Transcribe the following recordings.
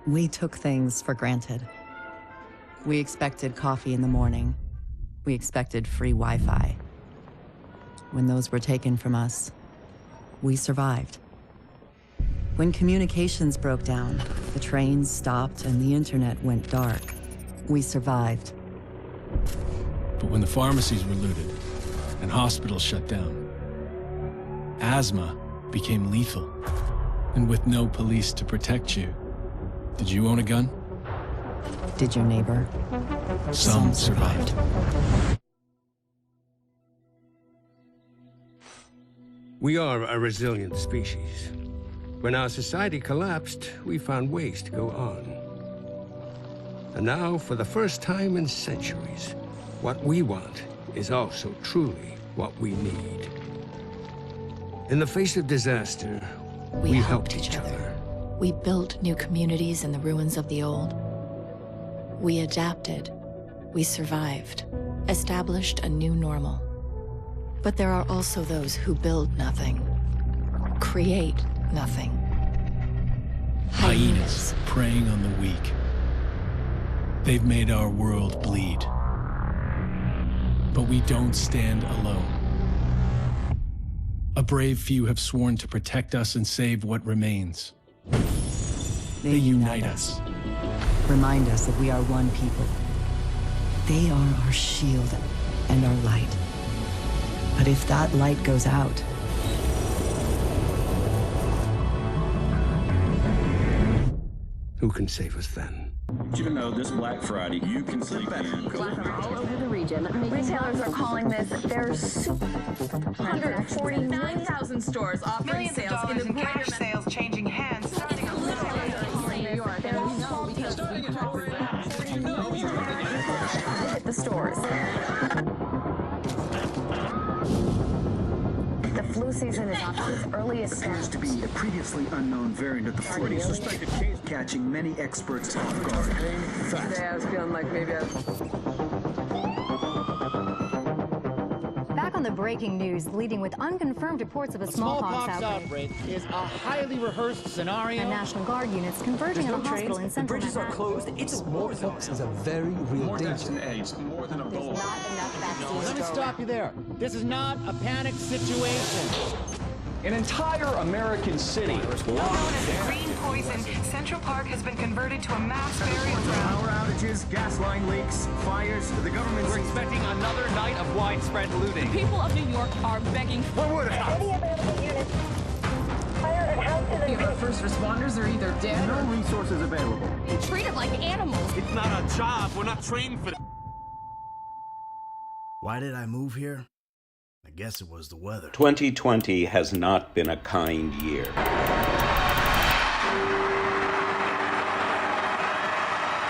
We took things for granted. We expected coffee in the morning. We expected free Wi-Fi. When those were taken from us, we survived. When communications broke down, the trains stopped and the internet went dark, we survived. But when the pharmacies were looted and hospitals shut down, asthma became lethal. And with no police to protect you, did you own a gun? Did your neighbor? Some survived. We are a resilient species. When our society collapsed, we found ways to go on. And now, for the first time in centuries, what we want is also truly what we need. In the face of disaster, we helped each other. We built new communities in the ruins of the old. We adapted. We survived. Established a new normal. But there are also those who build nothing. Create nothing. Hyenas preying on the weak. They've made our world bleed. But we don't stand alone. A brave few have sworn to protect us and save what remains. They unite us. Remind us that we are one people. They are our shield and our light. But if that light goes out, who can save us then? You know, this Black Friday, you can sleep in. All over the region. Retailers are calling this their super 149,000 stores offering sales in the cash sales changing hands starting on New York. Hit the stores. The flu season is off to its earliest appears to be a previously unknown variant of the flu, suspected case catching many experts off guard. Today I was feeling like maybe Back on the breaking news, leading with unconfirmed reports of a smallpox outbreak is a highly rehearsed scenario. And National Guard units converging at a hospital in central Manhattan. The bridges are closed. It's smallpox is a very real danger. More AIDS, more than Ebola. There's not enough vaccines. Let me stop you there. This is not a panic situation. An entire American city. Known as the green poison, Central Park has been converted to a mass burial ground. Power outages, gas line leaks, fires. The government We're expecting another night of widespread looting. people of New York are begging for Our first responders are either dead no resources available. treated like animals. It's not a job. We're not trained for that. Why did I move here? I guess it was the weather. 2020 has not been a kind year.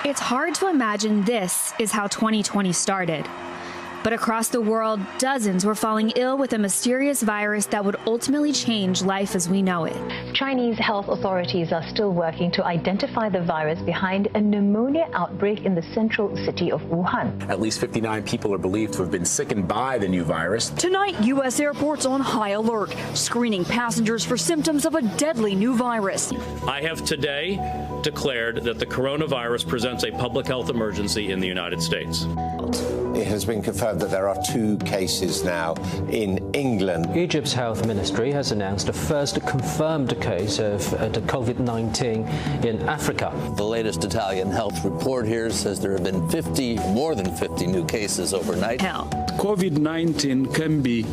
It's hard to imagine this is how 2020 started. But across the world, dozens were falling ill with a mysterious virus that would ultimately change life as we know it. Chinese health authorities are still working to identify the virus behind a pneumonia outbreak in the central city of Wuhan. At least 59 people are believed to have been sickened by the new virus. Tonight, U.S. airports on high alert, screening passengers for symptoms of a deadly new virus. I have today declared that the coronavirus presents a public health emergency in the United States. It has been confirmed that there are 2 cases now in England. Egypt's health ministry has announced a first confirmed case of COVID-19 in Africa. The latest Italian health report here says there have been more than 50 new cases overnight. COVID-19 can be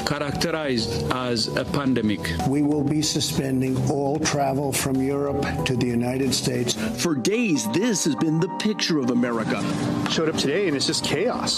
characterized as a pandemic. We will be suspending all travel from Europe to the United States. For days, this has been the picture of America. Showed up today and it's just chaos.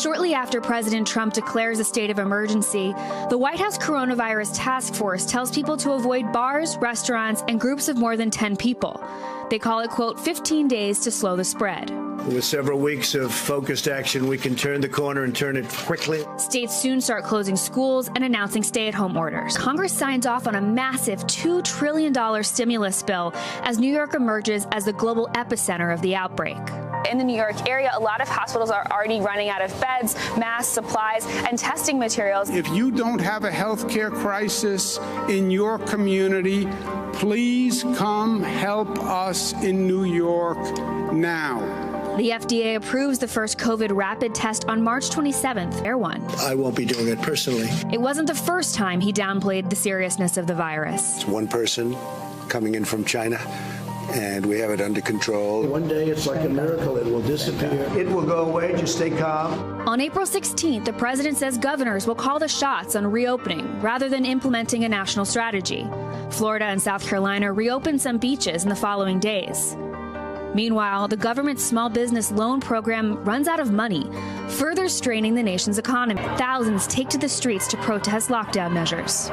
Shortly after President Trump declares a state of emergency, the White House Coronavirus Task Force tells people to avoid bars, restaurants, and groups of more than 10 people. They call it, quote, 15 days to slow the spread. With several weeks of focused action, we can turn the corner and turn it quickly. States soon start closing schools and announcing stay-at-home orders. Congress signs off on a massive $2 trillion stimulus bill as New York emerges as the global epicenter of the outbreak. In the New York area, a lot of hospitals are already running out of beds, masks, supplies, and testing materials. If you don't have a healthcare crisis in your community, please come help us in New York now. The FDA approves the first COVID rapid test on March 27th. Air one. I won't be doing it personally. It wasn't the first time he downplayed the seriousness of the virus. It's one person coming in from China, and we have it under control. One day it's like a miracle. It will disappear. It will go away. Just stay calm. On April 16th, the president says governors will call the shots on reopening rather than implementing a national strategy. Florida and South Carolina reopened some beaches in the following days. Meanwhile, the government's small business loan program runs out of money, further straining the nation's economy. Thousands take to the streets to protest lockdown measures.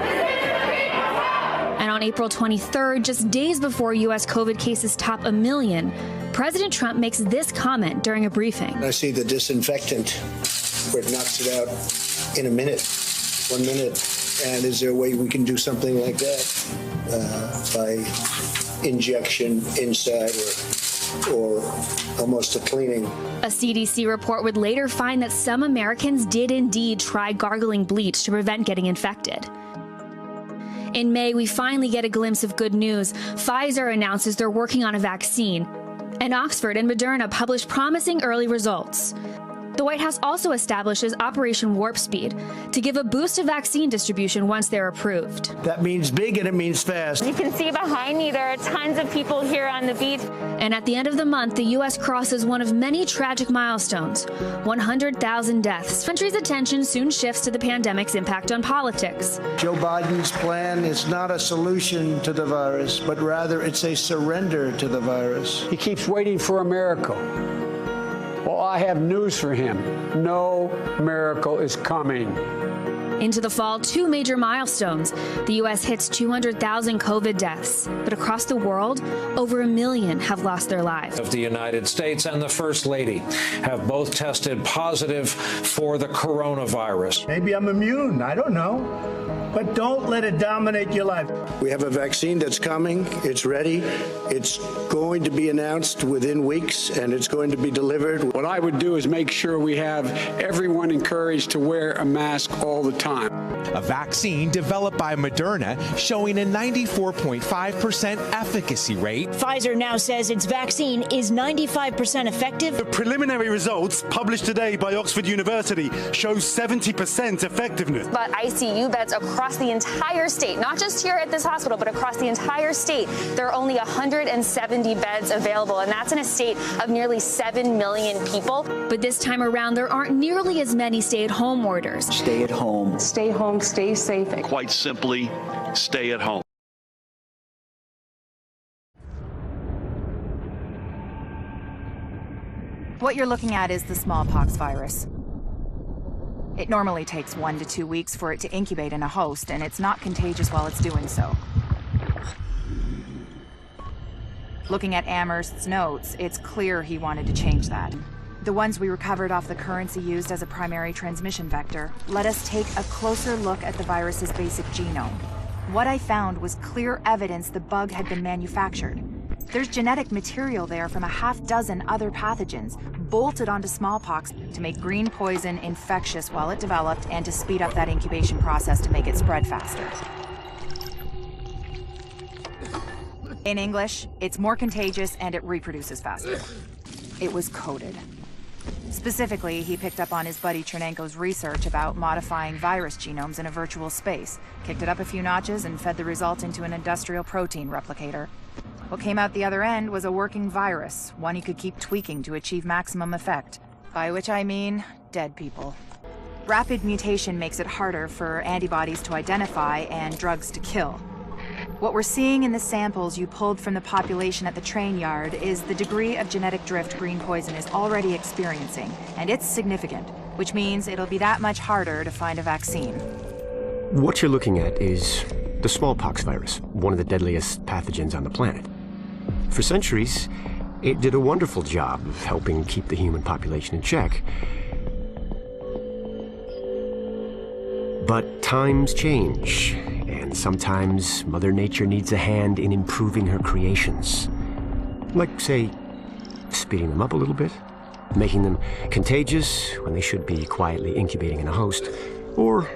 And on April 23rd, just days before U.S. COVID cases top 1 million, President Trump makes this comment during a briefing. I see the disinfectant where it knocks it out in a minute, 1 minute. And is there a way we can do something like that by injection inside or almost a cleaning? A CDC report would later find that some Americans did indeed try gargling bleach to prevent getting infected. In May, we finally get a glimpse of good news. Pfizer announces they're working on a vaccine, and Oxford and Moderna publish promising early results. The White House also establishes Operation Warp Speed to give a boost to vaccine distribution once they're approved. That means big and it means fast. You can see behind me there are tons of people here on the beach. And at the end of the month, the U.S. crosses one of many tragic milestones, 100,000 deaths. Country's attention soon shifts to the pandemic's impact on politics. Joe Biden's plan is not a solution to the virus, but rather it's a surrender to the virus. He keeps waiting for a miracle. Well, I have news for him. No miracle is coming. Into the fall, two major milestones. The U.S. hits 200,000 COVID deaths, but across the world, over 1 million have lost their lives. Of the United States and the First Lady have both tested positive for the coronavirus. Maybe I'm immune. I don't know. But don't let it dominate your life. We have a vaccine that's coming. It's ready. It's going to be announced within weeks, and it's going to be delivered. What I would do is make sure we have everyone encouraged to wear a mask all the time. A vaccine developed by Moderna showing a 94.5% efficacy rate. Pfizer now says its vaccine is 95% effective. The preliminary results published today by Oxford University show 70% effectiveness. But ICU beds across the entire state, not just here at this hospital, but across the entire state, there are only 170 beds available, and that's in a state of nearly 7 million people. But this time around, there aren't nearly as many stay-at-home orders. Stay at home. Stay home, stay safe. Quite simply, stay at home. What you're looking at is the smallpox virus. It normally takes 1 to 2 weeks for it to incubate in a host, and it's not contagious while it's doing so. Looking at Amherst's notes, it's clear he wanted to change that. The ones we recovered off the currency used as a primary transmission vector let us take a closer look at the virus's basic genome. What I found was clear evidence the bug had been manufactured. There's genetic material there from a half-dozen other pathogens bolted onto smallpox to make green poison infectious while it developed and to speed up that incubation process to make it spread faster. In English, it's more contagious and it reproduces faster. It was coded. Specifically, he picked up on his buddy Chernenko's research about modifying virus genomes in a virtual space, kicked it up a few notches, and fed the result into an industrial protein replicator. What came out the other end was a working virus, one he could keep tweaking to achieve maximum effect, by which I mean dead people. Rapid mutation makes it harder for antibodies to identify and drugs to kill. What we're seeing in the samples you pulled from the population at the train yard is the degree of genetic drift green poison is already experiencing, and it's significant, which means it'll be that much harder to find a vaccine. What you're looking at is the smallpox virus, one of the deadliest pathogens on the planet. For centuries, It did a wonderful job of helping keep the human population in check. But times change, and sometimes Mother Nature needs a hand in improving her creations. Like, say, speeding them up a little bit, making them contagious when they should be quietly incubating in a host, or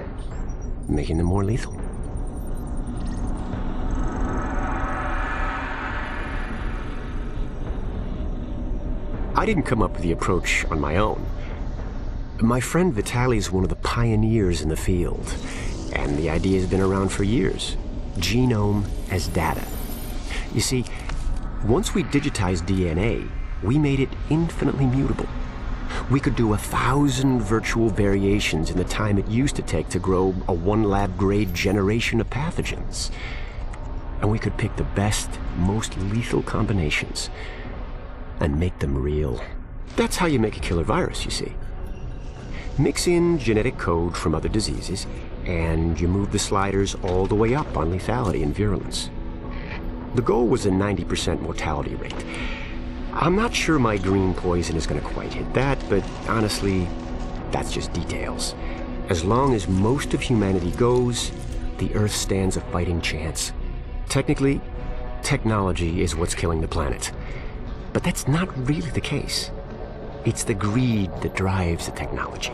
making them more lethal. I didn't come up with the approach on my own. My friend Vitaly is one of the pioneers in the field, and the idea has been around for years. Genome as data. You see, once we digitized DNA, we made it infinitely mutable. We could do 1,000 virtual variations in the time it used to take to grow a 1 lab-grade generation of pathogens. And we could pick the best, most lethal combinations and make them real. That's how you make a killer virus, you see. Mix in genetic code from other diseases, and you move the sliders all the way up on lethality and virulence. The goal was a 90% mortality rate. I'm not sure my green poison is going to quite hit that, but honestly, that's just details. As long as most of humanity goes, the Earth stands a fighting chance. Technically, technology is what's killing the planet. But that's not really the case. It's the greed that drives the technology.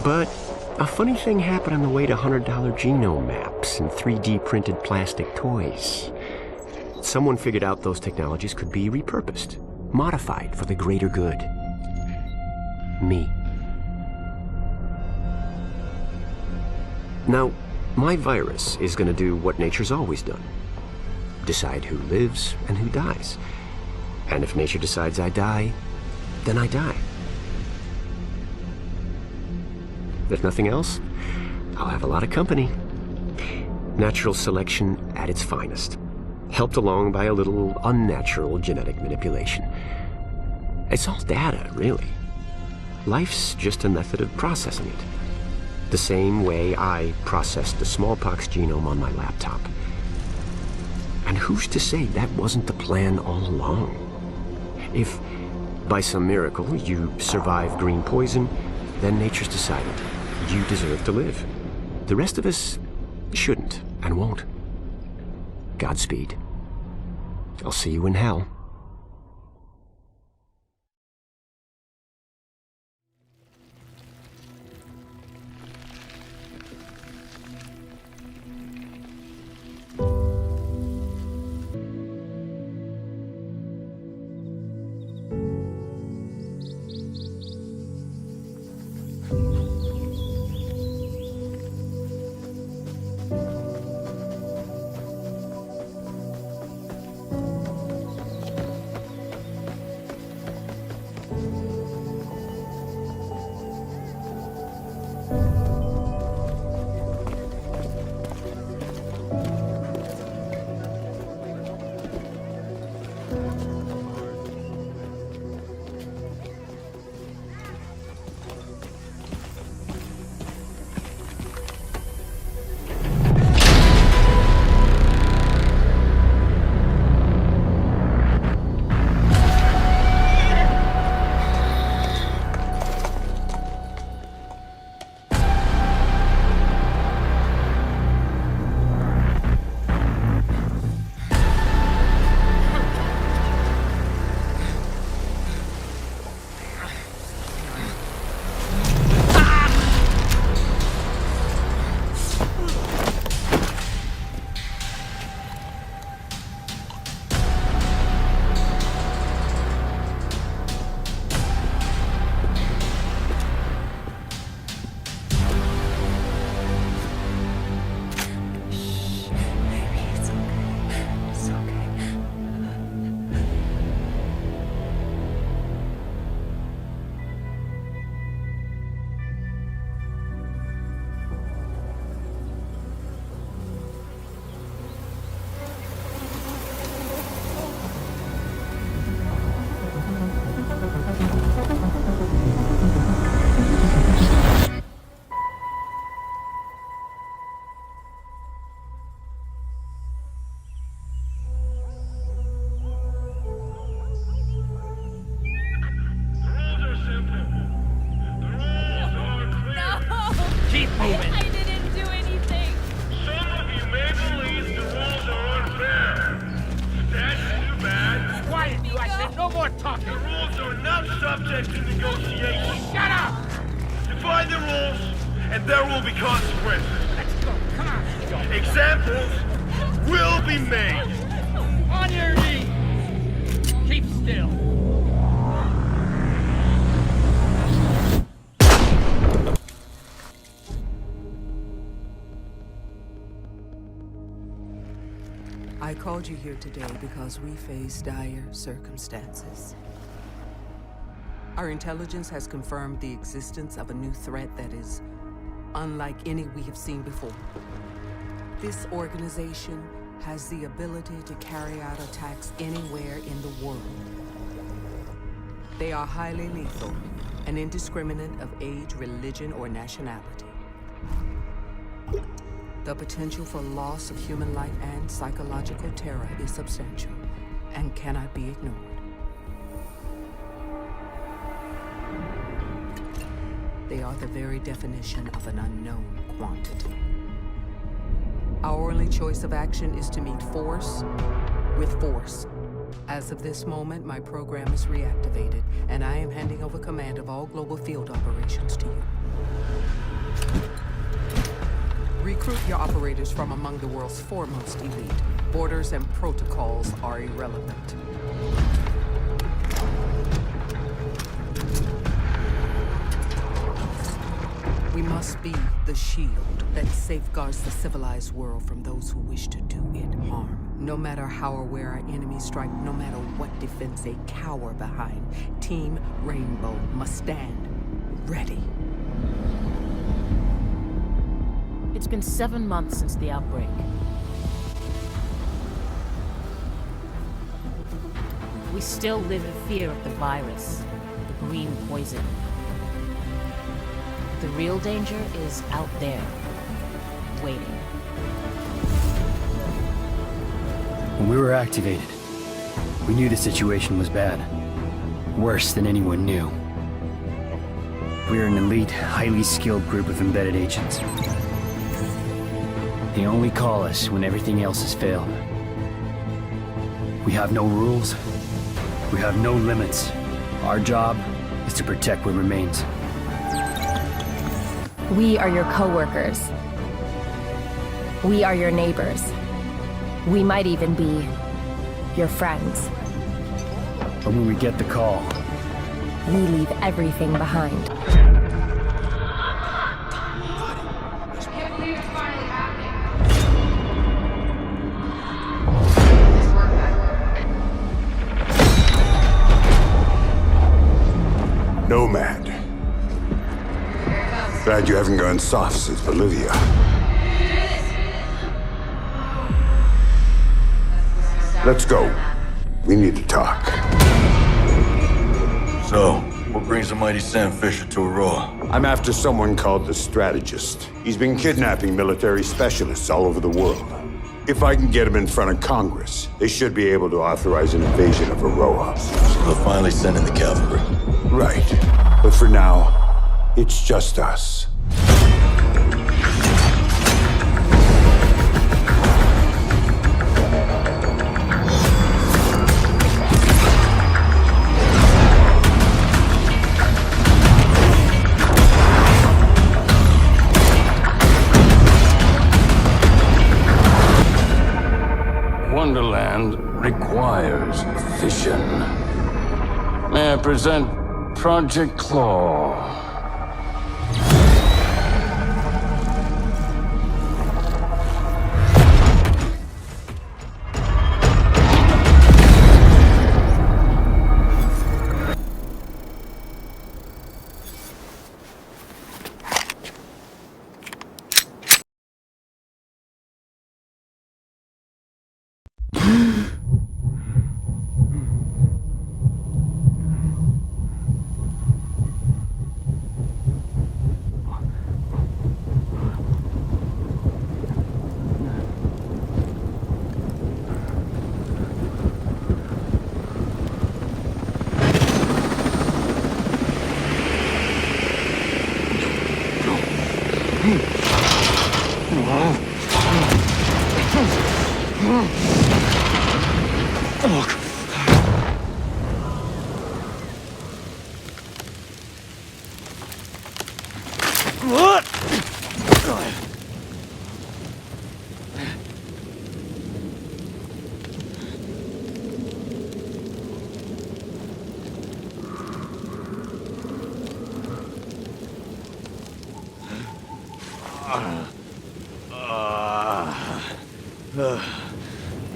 But a funny thing happened on the way to $100 genome maps and 3D printed plastic toys. Someone figured out those technologies could be repurposed, modified for the greater good. Me. Now, my virus is going to do what nature's always done. Decide who lives and who dies. And if nature decides I die, then I die. If nothing else, I'll have a lot of company. Natural selection at its finest, helped along by a little unnatural genetic manipulation. It's all data, really. Life's just a method of processing it. The same way I processed the smallpox genome on my laptop. And who's to say that wasn't the plan all along? If, by some miracle, you survive green poison, then nature's decided you deserve to live. The rest of us shouldn't and won't. Godspeed. I'll see you in hell. moving. I didn't do anything. Some of you may believe the rules are unfair. That's too bad. Quiet, you! I said no more talking. The rules are not subject to negotiation. Shut up! Define the rules, and there will be consequences. Let's go. Come on. Go. Examples will be made. On your knees. Keep still. I called you here today because we face dire circumstances. Our intelligence has confirmed the existence of a new threat that is unlike any we have seen before. This organization has the ability to carry out attacks anywhere in the world. They are highly lethal and indiscriminate of age, religion, or nationality. The potential for loss of human life and psychological terror is substantial and cannot be ignored. They are the very definition of an unknown quantity. Our only choice of action is to meet force with force. As of this moment, my program is reactivated, and I am handing over command of all global field operations to you. Recruit your operators from among the world's foremost elite. Borders and protocols are irrelevant. We must be the shield that safeguards the civilized world from those who wish to do it harm. No matter how or where our enemies strike, no matter what defense they cower behind, Team Rainbow must stand ready. It's been 7 months since the outbreak. We still live in fear of the virus, the green poison. The real danger is out there, waiting. When we were activated, we knew the situation was bad. Worse than anyone knew. We are an elite, highly skilled group of embedded agents. They only call us when everything else has failed. We have no rules. We have no limits. Our job is to protect what remains. We are your co-workers. We are your neighbors. We might even be your friends. But when we get the call, we leave everything behind. Nomad. Glad you haven't gone soft since Bolivia. Let's go. We need to talk. So, what brings the mighty Sam Fisher to Aurora? I'm after someone called the Strategist. He's been kidnapping military specialists all over the world. If I can get him in front of Congress, they should be able to authorize an invasion of Aurora. So they'll finally send in the cavalry. Right. But for now, it's just us. Wonderland requires vision. May I present Project Claw?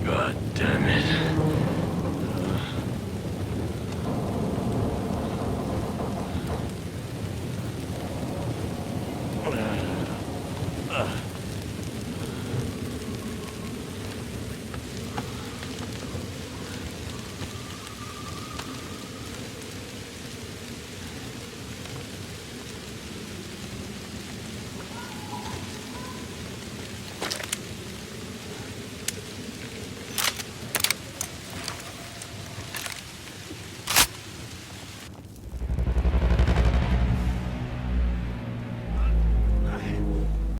God damn it. Ugh.